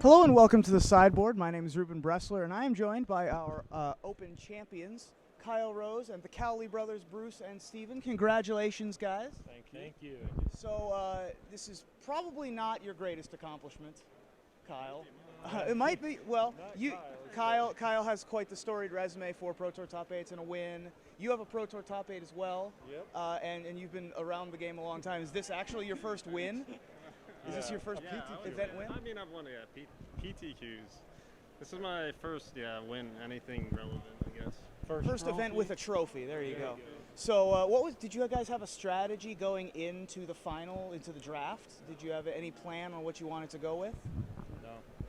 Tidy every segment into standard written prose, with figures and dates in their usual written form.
Hello and welcome to the Sideboard. My name is Ruben Bressler, and I am joined by our Open champions, Kyle Rose and the Cowley brothers, Bruce and Steven. Congratulations, guys. Thank you. So this is probably not your greatest accomplishment, Kyle. It might be. Well, Kyle has quite the storied resume, 4 Pro Tour top 8s and a win. You have a Pro Tour top 8 as well. Yep. And you've been around the game a long time. Is this actually your first win? Is this your first event win? I mean, I've won PTQs. This is my first win, anything relevant, I guess. First event with a trophy. There you go. So, did you guys have a strategy going into the final, into the draft? Did you have any plan on what you wanted to go with?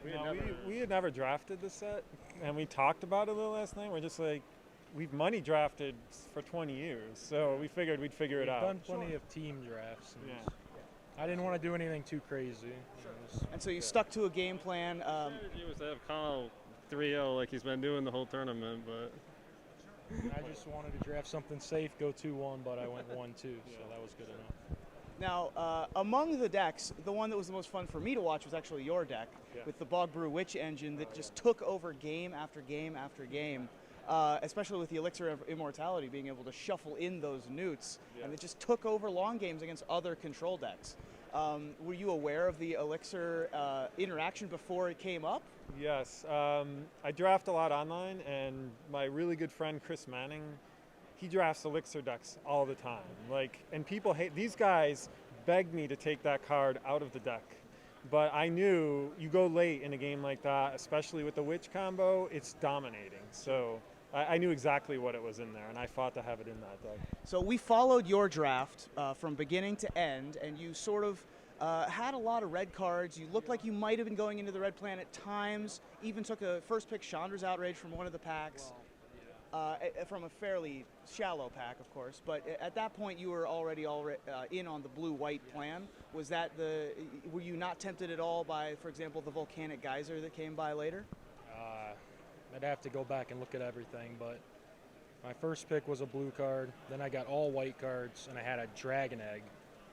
No. We had never drafted this set, and we talked about it a little last night. We're just like, we've money drafted for 20 years, so we figured we'd figure it out. We've done plenty of team drafts. I didn't want to do anything too crazy. And so you stuck to a game plan. The strategy was to have Kyle 3-0 like he's been doing the whole tournament, but I just wanted to draft something safe, go 2-1, but I went 1-2, so that was good enough. Now, among the decks, the one that was the most fun for me to watch was actually your deck with the Bog Brew Witch engine that just took over game after game after game, especially with the Elixir of Immortality being able to shuffle in those newts, and it just took over long games against other control decks. Were you aware of the Elixir interaction before it came up? Yes. I draft a lot online, and my really good friend Chris Manning, he drafts Elixir decks all the time. And people hate these guys. Begged me to take that card out of the deck, but I knew you go late in a game like that, especially with the Witch combo, it's dominating. So I knew exactly what it was in there, and I fought to have it in that deck. So we followed your draft from beginning to end, and you sort of had a lot of red cards. You looked like you might have been going into the red plan at times, even took a first pick Chandra's Outrage from one of the packs, from a fairly shallow pack, of course. But at that point, you were already in on the blue-white plan. Was that were you not tempted at all by, for example, the Volcanic Geyser that came by later? I'd have to go back and look at everything, but my first pick was a blue card. Then I got all white cards, and I had a Dragon Egg,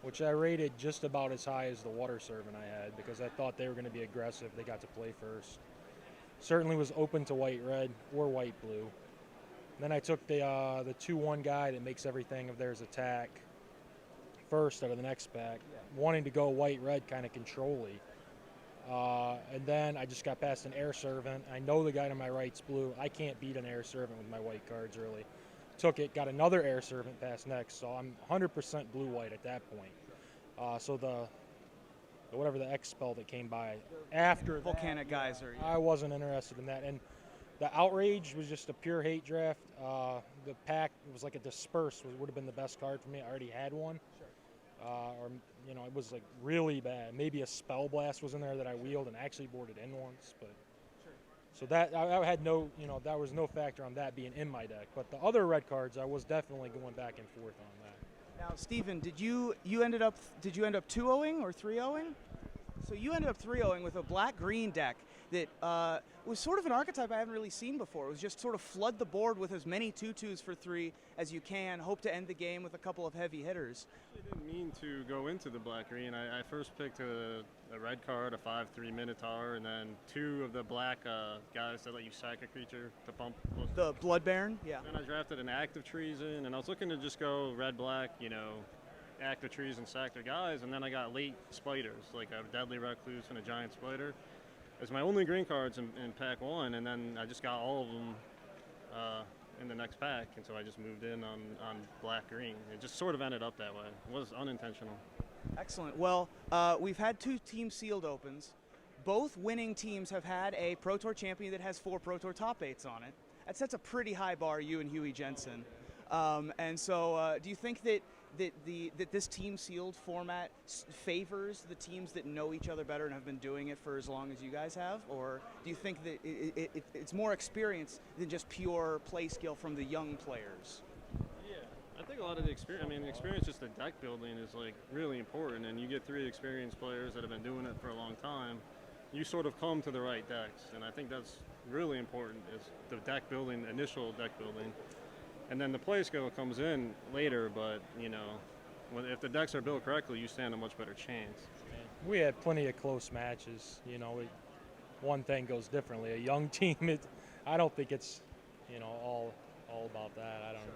which I rated just about as high as the Water Servant I had because I thought they were going to be aggressive. They got to play first. Certainly was open to white-red or white-blue. Then I took the 2-1 guy that makes everything of theirs attack first out of the next pack, wanting to go white-red kind of control-y. And then I just got past an Air Servant. I know the guy to my right's blue. I can't beat an Air Servant with my white cards early. Took it, got another Air Servant past next, so I'm 100% blue-white at that point. So whatever the X spell that came by after Volcanic Geyser. I wasn't interested in that. And the Outrage was just a pure hate draft. The pack was like a Disperse would have been the best card for me. I already had one. It was like really bad. Maybe a Spell Blast was in there that I wheeled and actually boarded in once, but so that I had no, there was no factor on that being in my deck. But the other red cards, I was definitely going back and forth on that. Now, Steven, did you end up 2-0ing or 3-0ing? So you ended up 3-0ing with a black-green deck that was sort of an archetype I haven't really seen before. It was just sort of flood the board with as many 2-2s for 3 as you can, hope to end the game with a couple of heavy hitters. I didn't mean to go into the black-green. I first picked a red card, a 5/3 Minotaur, and then 2 of the black guys that let you sack a creature to pump. The Blood Baron? Yeah. Then I drafted an Active Treason, and I was looking to just go red-black, Active Treason, sack their guys, and then I got late spiders, like a Deadly Recluse and a Giant Spider. As my only green cards in pack 1, and then I just got all of them in the next pack, and so I just moved in on black-green. It just sort of ended up that way. It was unintentional. Excellent. Well, we've had 2 team sealed opens. Both winning teams have had a Pro Tour champion that has 4 Pro Tour top 8s on it. That sets a pretty high bar, you and Huey Jensen. And so do you think that this team sealed format favors the teams that know each other better and have been doing it for as long as you guys have, or do you think that it's more experience than just pure play skill from the young players? Yeah, I think a lot of the experience. I mean, the experience, just the deck building, is like really important, and you get 3 experienced players that have been doing it for a long time. You sort of come to the right decks, and I think that's really important. Is the deck building, initial deck building. And then the play skill comes in later, but, if the decks are built correctly, you stand a much better chance. We had plenty of close matches. one thing goes differently. A young team, I don't think it's, you know, all about that. I don't know.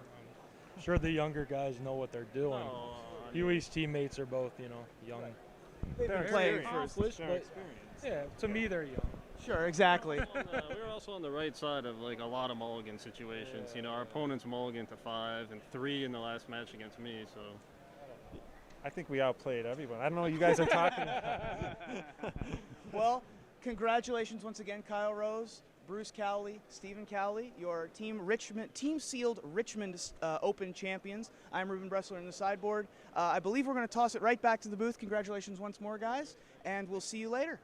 I'm sure the younger guys know what they're doing. No, Huey's teammates are both, you know, young. They've been They're playing experienced. for. Accomplished, They're but experienced. yeah, to me they're young. Sure, exactly. We were also on the right side of like a lot of mulligan situations. You know, our opponents mulligan to 5 and 3 in the last match against me. So I think we outplayed everyone. I don't know what you guys are talking about. Well, congratulations once again, Kyle Rose, Bruce Cowley, Stephen Cowley, your team sealed Richmond Open champions. I'm Ruben Bressler in the sideboard. I believe we're going to toss it right back to the booth. Congratulations once more, guys, and we'll see you later.